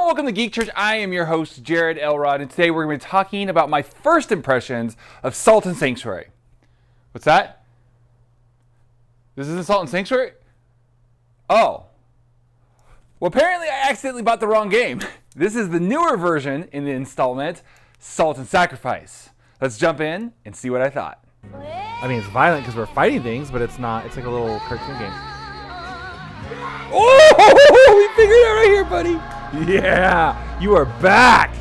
Hello, welcome to Geek Church. I am your host, Jared Elrod, and today we're going to be talking about my first impressions of Salt and Sanctuary. What's that? This isn't Salt and Sanctuary? Oh. Well, apparently I accidentally bought the wrong game. This is the newer version in the installment, Salt and Sacrifice. Let's jump in and see what I thought. I mean, it's violent because we're fighting things, but it's not. It's like a little cartoon game. Oh, we figured it out right here, buddy. Yeah, you are back.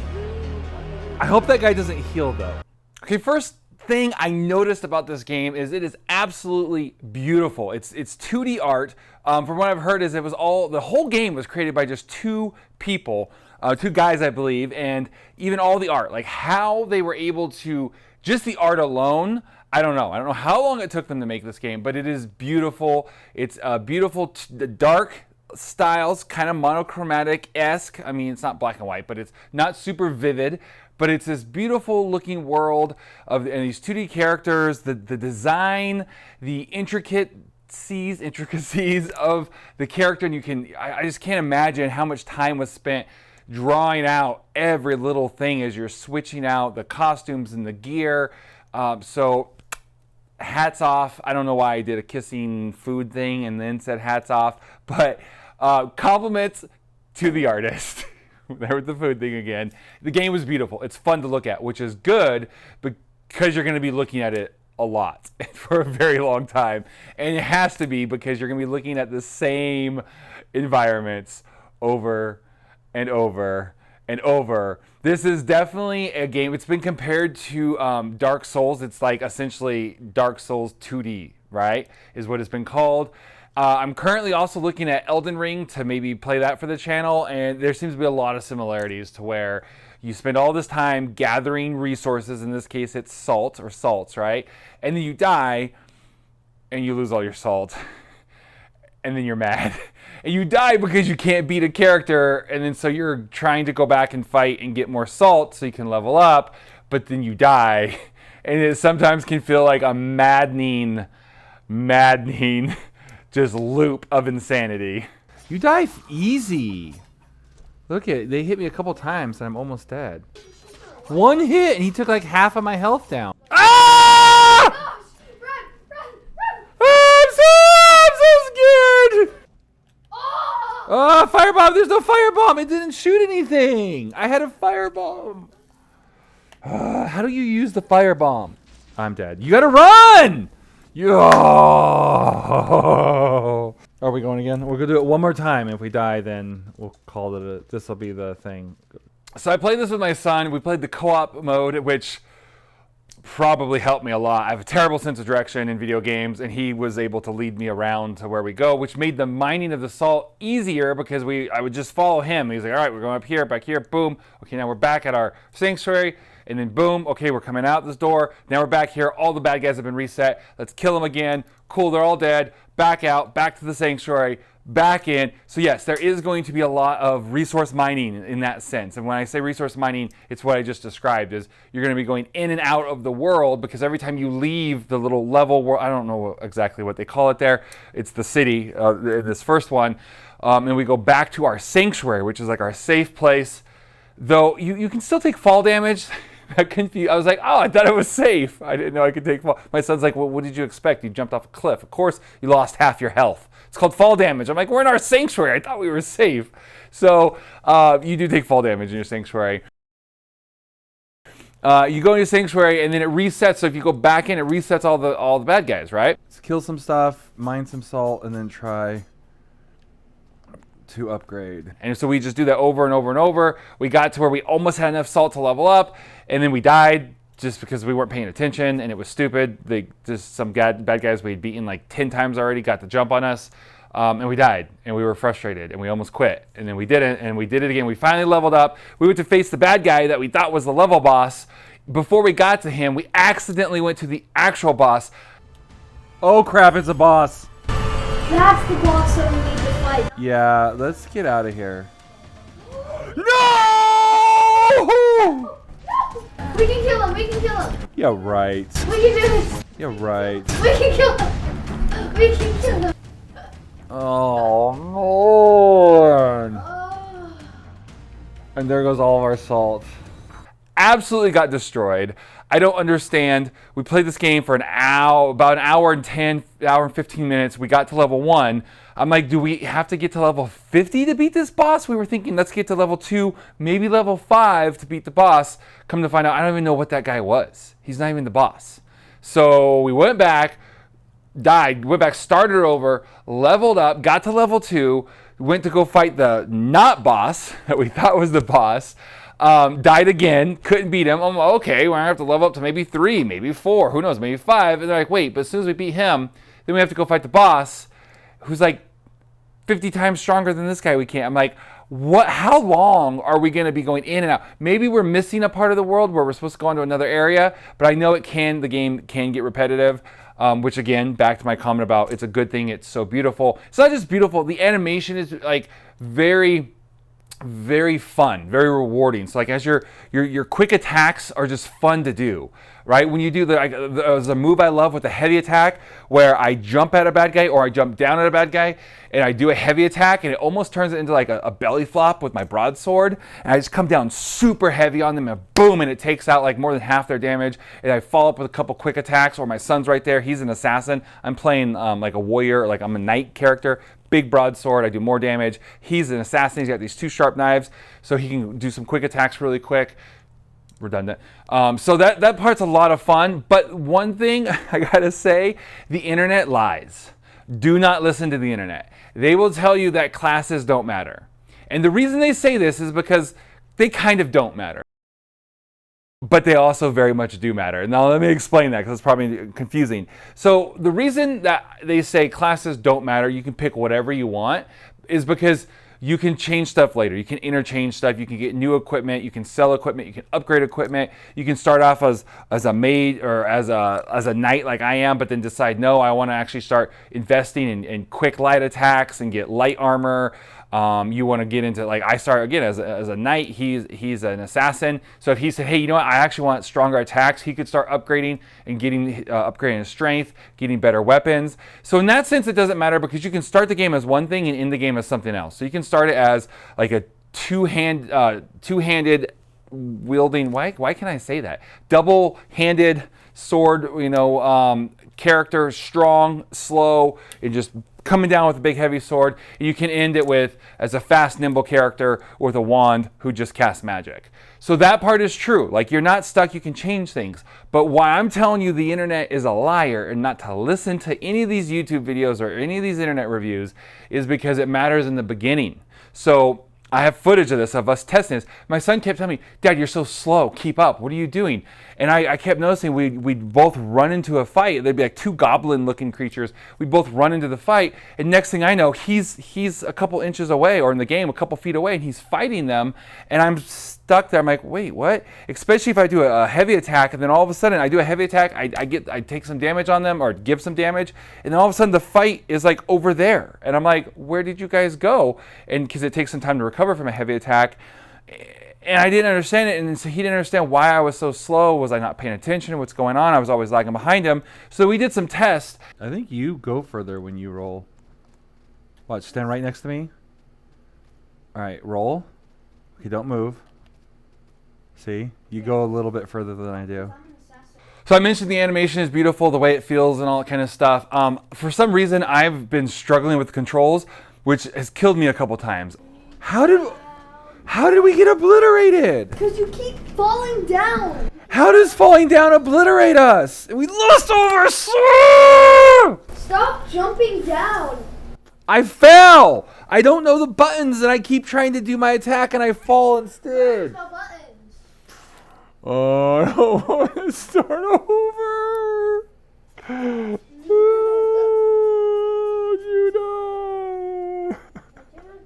I hope that guy doesn't heal, though. Okay, first thing I noticed about this game is it is absolutely beautiful. It's 2D art. From what I've heard, is the whole game was created by just two people, two guys, I believe, and even all the art, like how they were able to, just the art alone. I don't know how long it took them to make this game, but it is beautiful. It's beautiful, dark styles, kind of monochromatic-esque. I mean, it's not black and white, but it's not super vivid. But it's this beautiful looking world and these 2D characters, the design, the intricacies of the character, and I just can't imagine how much time was spent drawing out every little thing as you're switching out the costumes and the gear. So hats off. I don't know why I did a kissing food thing and then said hats off, but compliments to the artist. There with the food thing again. The game was beautiful. It's fun to look at, which is good because you're going to be looking at it a lot for a very long time. And it has to be because you're going to be looking at the same environments over and over and over. This is definitely a game. It's been compared to Dark Souls. It's like essentially Dark Souls 2D, right? Is what it's been called. I'm currently also looking at Elden Ring to maybe play that for the channel, and there seems to be a lot of similarities to where you spend all this time gathering resources. In this case, it's salt or salts, right? And then you die, and you lose all your salt, and then you're mad. And you die because you can't beat a character, and then so you're trying to go back and fight and get more salt so you can level up, but then you die. And it sometimes can feel like a maddening just loop of insanity. You die easy. Look at it. They hit me a couple times and I'm almost dead. One hit and he took like half of my health down. Ah! I'm so scared. Oh, firebomb. There's no firebomb. It didn't shoot anything. I had a firebomb. How do you use the firebomb? I'm dead. You gotta run. Are we going again? We're gonna do it one more time. If we die, then we'll call it. This will be the thing. So I played this with my son. We played the co-op mode, which probably helped me a lot. I have a terrible sense of direction in video games, and he was able to lead me around to where we go, which made the mining of the salt easier because I would just follow him. He's like, all right, we're going up here, back here, boom. Okay, now we're back at our sanctuary. And then boom, okay, we're coming out this door. Now we're back here. All the bad guys have been reset. Let's kill them again. Cool, they're all dead. Back out, back to the sanctuary, back in. So yes, there is going to be a lot of resource mining in that sense. And when I say resource mining, it's what I just described, is you're going to be going in and out of the world because every time you leave the little level world, I don't know exactly what they call it there. It's the city in this first one. And we go back to our sanctuary, which is like our safe place. Though you can still take fall damage. I was like, oh, I thought it was safe. I didn't know I could take fall. My son's like, well, what did you expect? You jumped off a cliff. Of course, you lost half your health. It's called fall damage. I'm like, we're in our sanctuary. I thought we were safe. So you do take fall damage in your sanctuary. You go in your sanctuary, and then it resets. So if you go back in, it resets all the bad guys, right? Let's kill some stuff, mine some salt, and then try to upgrade. And so we just do that over and over and over. We got to where we almost had enough salt to level up, and then we died just because we weren't paying attention, and it was stupid. Some bad guys we had beaten like 10 times already got the jump on us, and we died, and we were frustrated, and we almost quit. And then we didn't, and we did it again. We finally leveled up. We went to face the bad guy that we thought was the level boss. Before we got to him, we accidentally went to the actual boss. Oh crap, it's a boss. That's the boss that we need to fight. Yeah, let's get out of here. No! We can kill him. We can kill him. Yeah, right. We can do this. Yeah, right. We can kill him. We can kill him. Oh, Lord. Oh. And there goes all of our salt. Absolutely got destroyed. I don't understand. We played this game for an hour, about an hour and 15 minutes. We got to level 1. I'm like, do we have to get to level 50 to beat this boss? We were thinking, let's get to level 2, maybe level 5 to beat the boss. Come to find out, I don't even know what that guy was. He's not even the boss. So we went back, died, went back, started over, leveled up, got to level 2, went to go fight the not boss that we thought was the boss. Died again, couldn't beat him. I'm like, okay, we're gonna have to level up to maybe 3, maybe 4, who knows, maybe 5. And they're like, wait, but as soon as we beat him, then we have to go fight the boss, who's like 50 times stronger than this guy. We can't. I'm like, what? How long are we gonna be going in and out? Maybe we're missing a part of the world where we're supposed to go into another area, but I know the game can get repetitive. Which again, back to my comment about it's a good thing. It's so beautiful. It's not just beautiful. The animation is like very, very fun, very rewarding. So like as your quick attacks are just fun to do, right? When you do there's a move I love with a heavy attack where I jump at a bad guy or I jump down at a bad guy and I do a heavy attack and it almost turns it into like a belly flop with my broadsword, and I just come down super heavy on them and boom, and it takes out like more than half their damage, and I follow up with a couple quick attacks. Or my son's right there, he's an assassin, I'm playing like a warrior, like I'm a knight character, big broadsword, I do more damage. He's an assassin, he's got these 2 sharp knives, so he can do some quick attacks really quick. Redundant. So that part's a lot of fun, but one thing I gotta say, the internet lies. Do not listen to the internet. They will tell you that classes don't matter. And the reason they say this is because they kind of don't matter. But they also very much do matter. Now let me explain that because it's probably confusing. So the reason that they say classes don't matter, you can pick whatever you want, is because you can change stuff later. You can interchange stuff. You can get new equipment. You can sell equipment. You can upgrade equipment. You can start off as a maid or as a knight like I am, but then decide, no, I want to actually start investing in quick light attacks and get light armor. You want to get into, like, I start again as a knight. He's an assassin. So if he said, hey, you know what, I actually want stronger attacks, he could start upgrading and getting upgrading his strength, getting better weapons. So in that sense, it doesn't matter because you can start the game as one thing and end the game as something else. So you can start it as like a two-handed wielding. Why can I say that? Double-handed sword. Character, strong, slow, and just coming down with a big heavy sword. You can end it with as a fast, nimble character with a wand who just casts magic. So that part is true. Like, you're not stuck, you can change things. But why I'm telling you the internet is a liar and not to listen to any of these YouTube videos or any of these internet reviews is because it matters in the beginning. So I have footage of this, of us testing this. My son kept telling me, Dad, you're so slow, keep up, what are you doing? And I kept noticing we'd both run into a fight. There'd be like 2 goblin-looking creatures. We'd both run into the fight, and next thing I know, he's a couple inches away, or in the game, a couple feet away, and he's fighting them, and I'm stuck there. I'm like, wait, what? Especially if I do a heavy attack, and then all of a sudden I do a heavy attack, I take some damage on them, or give some damage, and then all of a sudden the fight is like over there. And I'm like, where did you guys go? And because it takes some time to recover from a heavy attack. And I didn't understand it, and so he didn't understand why I was so slow. Was I not paying attention to what's going on? I was always lagging behind him. So we did some tests. I think you go further when you roll. Watch, stand right next to me. All right, roll. Okay, don't move. See? You go a little bit further than I do. So I mentioned the animation is beautiful, the way it feels and all that kind of stuff. For some reason, I've been struggling with the controls, which has killed me a couple times. How did we get obliterated? Because you keep falling down. How does falling down obliterate us? We lost all of our sword! Stop jumping down. I fell! I don't know the buttons and I keep trying to do my attack and I fall instead. No buttons. Oh, I don't want to start over.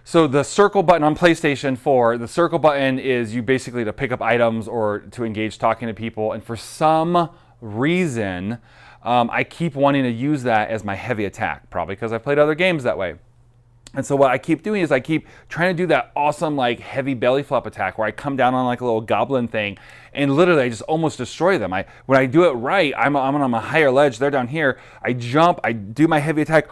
So the circle button on PlayStation 4, the circle button is you basically to pick up items or to engage talking to people. And for some reason, I keep wanting to use that as my heavy attack, probably because I've played other games that way. And so what I keep doing is I keep trying to do that awesome like heavy belly flop attack where I come down on like a little goblin thing and literally I just almost destroy them. When I do it right, I'm on a higher ledge, they're down here. I jump, I do my heavy attack,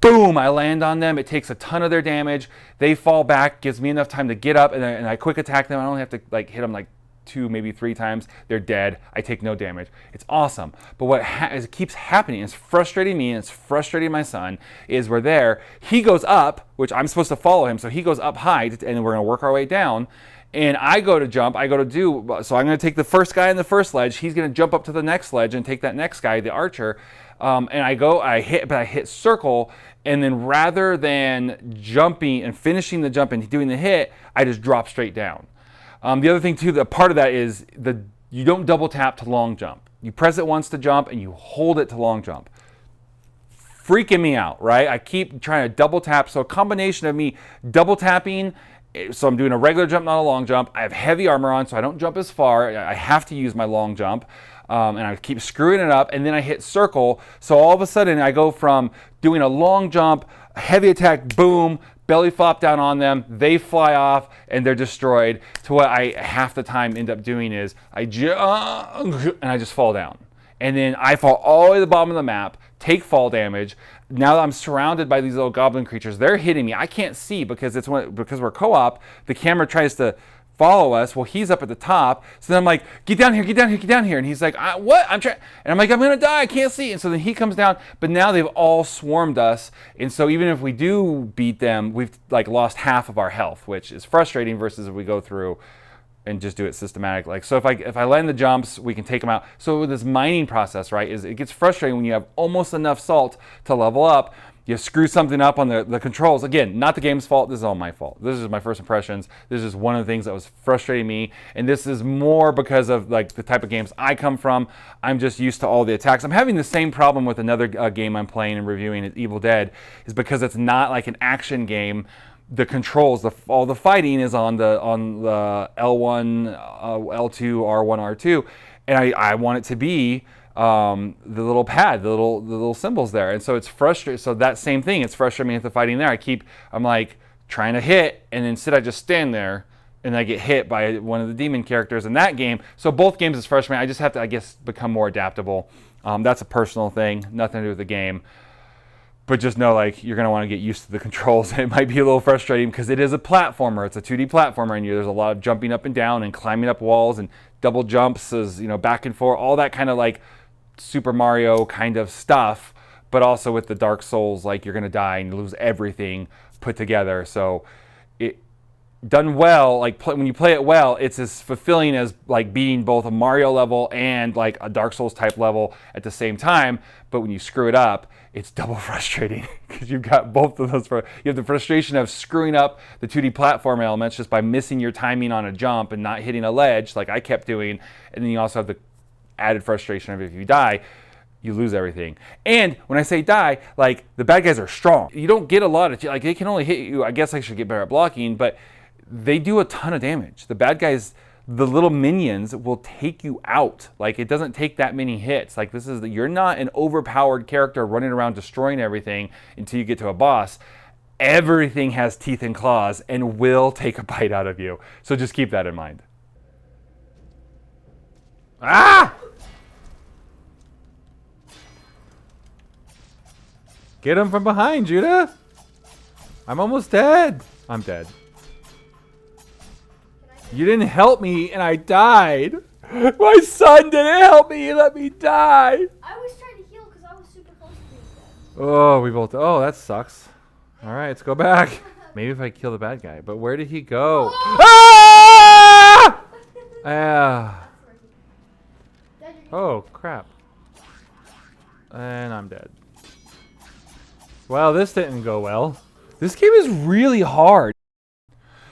boom, I land on them. It takes a ton of their damage. They fall back, gives me enough time to get up, and I quick attack them. I only have to like hit them like 2, maybe 3 times. They're dead. I take no damage. It's awesome. But what it keeps happening, it's frustrating me and it's frustrating my son, is we're there. He goes up, which I'm supposed to follow him, so he goes up high, and we're going to work our way down. And I go to jump, so I'm going to take the first guy in the first ledge. He's going to jump up to the next ledge and take that next guy, the archer. And I hit circle, and then rather than jumping and finishing the jump and doing the hit, I just drop straight down. The other thing too, the part of that is you don't double tap to long jump. You press it once to jump and you hold it to long jump. Freaking me out, right? I keep trying to double tap. So a combination of me double tapping, so I'm doing a regular jump, not a long jump. I have heavy armor on, so I don't jump as far. I have to use my long jump. And I keep screwing it up, and then I hit circle. So all of a sudden I go from doing a long jump, heavy attack, boom, belly flop down on them, they fly off, and they're destroyed, to what I half the time end up doing is I jump, and I just fall down. And then I fall all the way to the bottom of the map, take fall damage. Now that I'm surrounded by these little goblin creatures, they're hitting me. I can't see because we're co-op. The camera tries to follow us. Well, he's up at the top. So then I'm like, get down here, get down here, get down here. And he's like, what? I'm trying. And I'm like, I'm going to die. I can't see. And so then he comes down. But now they've all swarmed us. And so even if we do beat them, we've like lost half of our health, which is frustrating versus if we go through and just do it systematic. Like, so if I land the jumps, we can take them out. So with this mining process, right, is it gets frustrating when you have almost enough salt to level up. You screw something up on the controls. Again, not the game's fault. This is all my fault. This is my first impressions. This is one of the things that was frustrating me. And this is more because of like the type of games I come from. I'm just used to all the attacks. I'm having the same problem with another game I'm playing and reviewing, is Evil Dead, is because it's not like an action game. The controls, all the fighting is on the L1, L2, R1, R2, and I want it to be the little pad, the little symbols there, and so it's frustrating. So that same thing, it's frustrating me with the fighting there. I'm like trying to hit, and instead I just stand there, and I get hit by one of the demon characters in that game. So both games is frustrating. I just have to, I guess, become more adaptable. That's a personal thing, nothing to do with the game. But just know, like, you're going to want to get used to the controls. It might be a little frustrating because it is a platformer. It's a 2D platformer, and there's a lot of jumping up and down and climbing up walls and double jumps, as you know, back and forth, all that kind of like Super Mario kind of stuff. But also with the Dark Souls, like, you're going to die and lose everything put together. So it done well, like when you play it well, it's as fulfilling as like beating both a Mario level and like a Dark Souls type level at the same time. But when you screw it up, it's double frustrating because you've got both of those. You have the frustration of screwing up the 2D platform elements just by missing your timing on a jump and not hitting a ledge like I kept doing. And then you also have the added frustration of if you die, you lose everything. And when I say die, like the bad guys are strong. You don't get a lot of, like they can only hit you. I guess I should get better at blocking, but they do a ton of damage. The bad guys, the little minions will take you out. Like it doesn't take that many hits. Like you're not an overpowered character running around destroying everything until you get to a boss. Everything has teeth and claws and will take a bite out of you. So just keep that in mind. Ah! Get him from behind, Judah. I'm almost dead. I'm dead. You didn't help me, and I died. My son didn't help me. He let me die. I was trying to heal because I was super close to being dead. Oh, we both. Oh, that sucks. All right, let's go back. Maybe if I kill the bad guy. But where did he go? Ah! Ah. Oh, crap. And I'm dead. Well, this didn't go well. This game is really hard.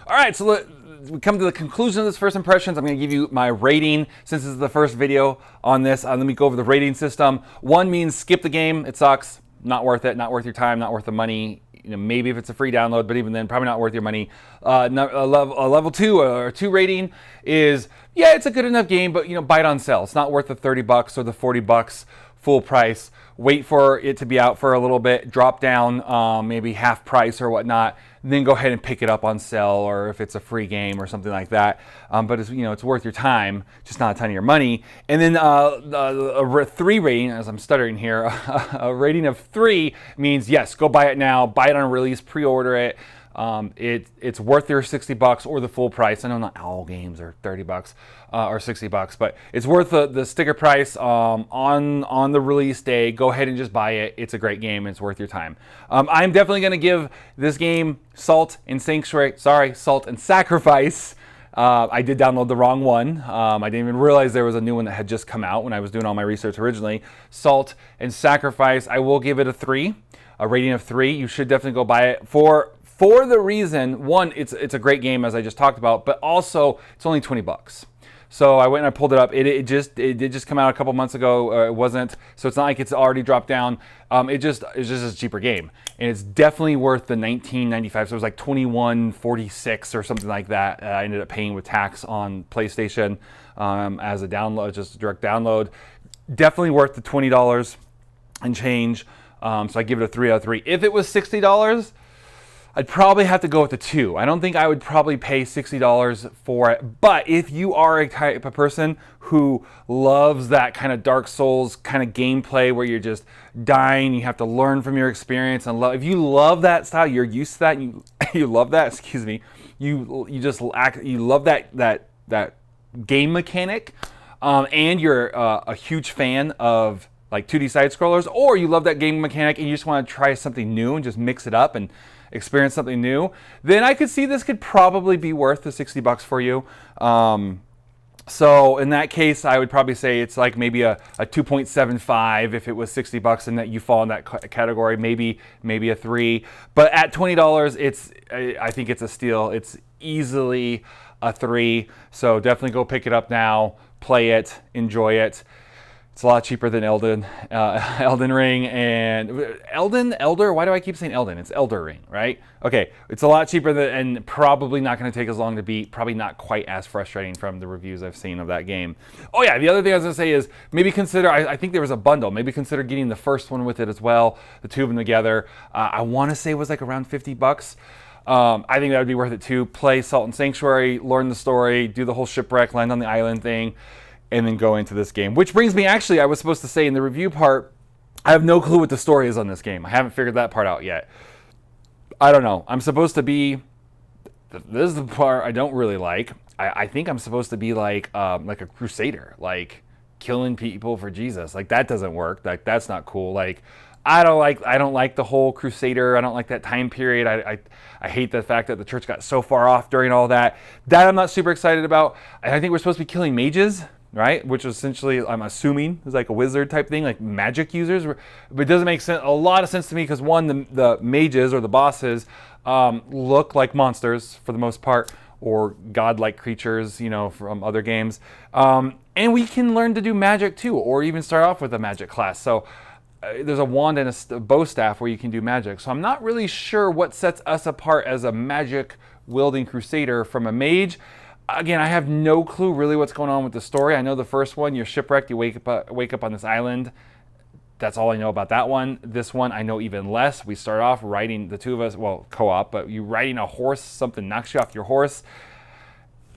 All right, so we come to the conclusion of this first impressions. I'm going to give you my rating since this is the first video on this. Let me go over the rating system. 1 means skip the game. It sucks. Not worth it. Not worth your time. Not worth the money. You know, maybe if it's a free download, but even then, probably not worth your money. A level 2 or 2 rating is, yeah, it's a good enough game, but you know, buy it on sale. It's not worth the $30 or the $40 full price. Wait for it to be out for a little bit, drop down maybe half price or whatnot, then go ahead and pick it up on sale, or if it's a free game or something like that. But it's, it's worth your time, just not a ton of your money. And then a 3 rating, as I'm stuttering here, a rating of 3 means yes, go buy it now, buy it on release, pre-order it. It's worth your $60 or the full price. I know not all games are $30 or $60, but it's worth the sticker price on the release day. Go ahead and just buy it. It's a great game. It's worth your time. I'm definitely going to give this game Salt and Sacrifice. I did download the wrong one. I didn't even realize there was a new one that had just come out when I was doing all my research originally. Salt and Sacrifice. I will give it a 3, a rating of 3. You should definitely go buy it for the reason, one, it's a great game, as I just talked about, but also it's only $20. So I went and I pulled it up. It did just come out a couple months ago. It wasn't, so it's not like it's already dropped down. It's just a cheaper game, and it's definitely worth the $19.95. So it was like $21.46 or something like that. I ended up paying with tax on PlayStation as a download, just a direct download. Definitely worth the $20 and change. So I give it a 3 out of 3. If it was $60. I'd probably have to go with the 2. I don't think I would probably pay $60 for it. But if you are a type of person who loves that kind of Dark Souls kind of gameplay where you're just dying, you have to learn from your experience, and if you love that style, you're used to that, and you love that. Excuse me. You love that game mechanic, and you're a huge fan of like 2D side scrollers, or you love that game mechanic and you just want to try something new and just mix it up and experience something new, then I could see this could probably be worth the $60 for you. So in that case, I would probably say it's like maybe a 2.75 if it was $60 and that you fall in that category, maybe a 3. But at $20, I think it's a steal. It's easily a 3. So definitely go pick it up now, play it, enjoy it. It's a lot cheaper than Elden Ring and Elder. Why do I keep saying Elden? It's Elder Ring, right? Okay, it's a lot cheaper and probably not going to take as long to beat. Probably not quite as frustrating from the reviews I've seen of that game. Oh yeah, the other thing I was going to say is maybe consider. I think there was a bundle. Maybe consider getting the first one with it as well. The two of them together. I want to say it was like around $50. I think that would be worth it too. Play Salt and Sanctuary, learn the story, do the whole shipwreck, land on the island thing, and then go into this game. Which brings me, actually, I was supposed to say in the review part, I have no clue what the story is on this game. I haven't figured that part out yet. I don't know. I'm supposed to be, this is the part I don't really like. I think I'm supposed to be like a crusader, like killing people for Jesus. Like that doesn't work. Like that's not cool. Like I don't like the whole crusader. I don't like that time period. I hate the fact that the church got so far off during all that. That I'm not super excited about. I think we're supposed to be killing mages, right? Which is essentially, I'm assuming, is like a wizard type thing, like magic users. But it doesn't make sense, a lot of sense to me, because one, the mages or the bosses look like monsters for the most part, or godlike creatures, from other games. And we can learn to do magic too, or even start off with a magic class. So there's a wand and a bow staff where you can do magic. So I'm not really sure what sets us apart as a magic wielding crusader from a mage. Again, I have no clue really what's going on with the story. I know the first one, you're shipwrecked, you wake up on this island. That's all I know about that one. This one, I know even less. We start off riding, the two of us, well, co-op, but you riding a horse, something knocks you off your horse,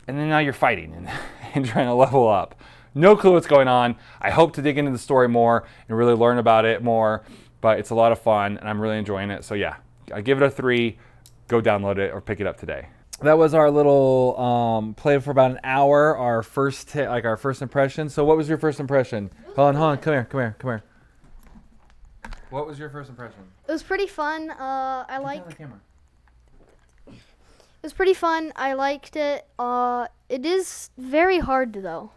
and then now you're fighting and trying to level up. No clue what's going on. I hope to dig into the story more and really learn about it more, but it's a lot of fun, and I'm really enjoying it. So yeah, I give it a 3. Go download it or pick it up today. That was our little play for about an hour. Our first impression. So, what was your first impression? Hold on. Come here. What was your first impression? It was pretty fun. I Look at the camera. It was pretty fun. I liked it. It is very hard though.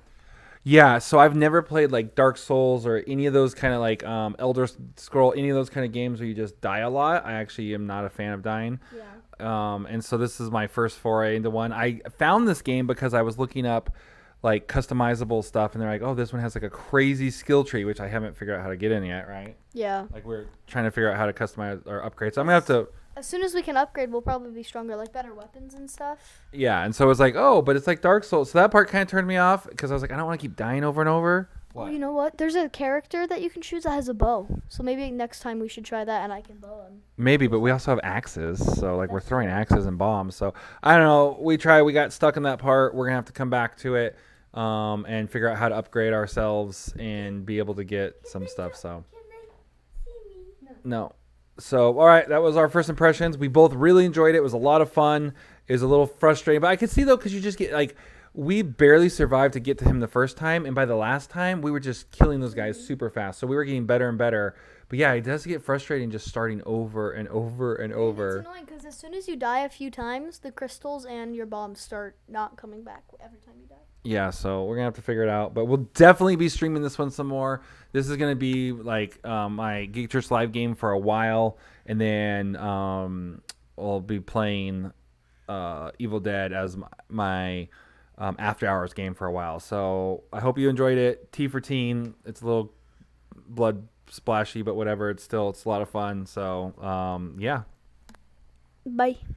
Yeah, so I've never played like Dark Souls or any of those kind of like Elder Scroll, any of those kind of games where you just die a lot. I actually am not a fan of dying. Yeah. And so this is my first foray into one. I found this game because I was looking up like customizable stuff, and they're like, oh, this one has like a crazy skill tree, which I haven't figured out how to get in yet, right? Yeah. Like we're trying to figure out how to customize or upgrade. So I'm going to have to... As soon as we can upgrade, we'll probably be stronger, like better weapons and stuff. Yeah, and so it was like, oh, but it's like Dark Souls. So that part kind of turned me off because I was like, I don't want to keep dying over and over. Oh, you know what? There's a character that you can choose that has a bow. So maybe next time we should try that, and I can bow him. Maybe, but we also have axes, so like we're throwing axes and bombs. So I don't know. We got stuck in that part. We're gonna have to come back to it and figure out how to upgrade ourselves and be able to get some stuff. So no. So all right, that was our first impressions. We both really enjoyed it. It was a lot of fun. It was a little frustrating, but I could see though, because you just get like. We barely survived to get to him the first time, and by the last time, we were just killing those guys super fast. So we were getting better and better. But yeah, it does get frustrating just starting over and over and over. It's annoying because as soon as you die a few times, the crystals and your bombs start not coming back every time you die. Yeah, so we're going to have to figure it out. But we'll definitely be streaming this one some more. This is going to be like my Geek Church live game for a while. And then I'll be playing Evil Dead as my after hours game for a while. So I hope you enjoyed it. T for teen. It's a little blood splashy, but whatever. It's a lot of fun. So yeah. Bye.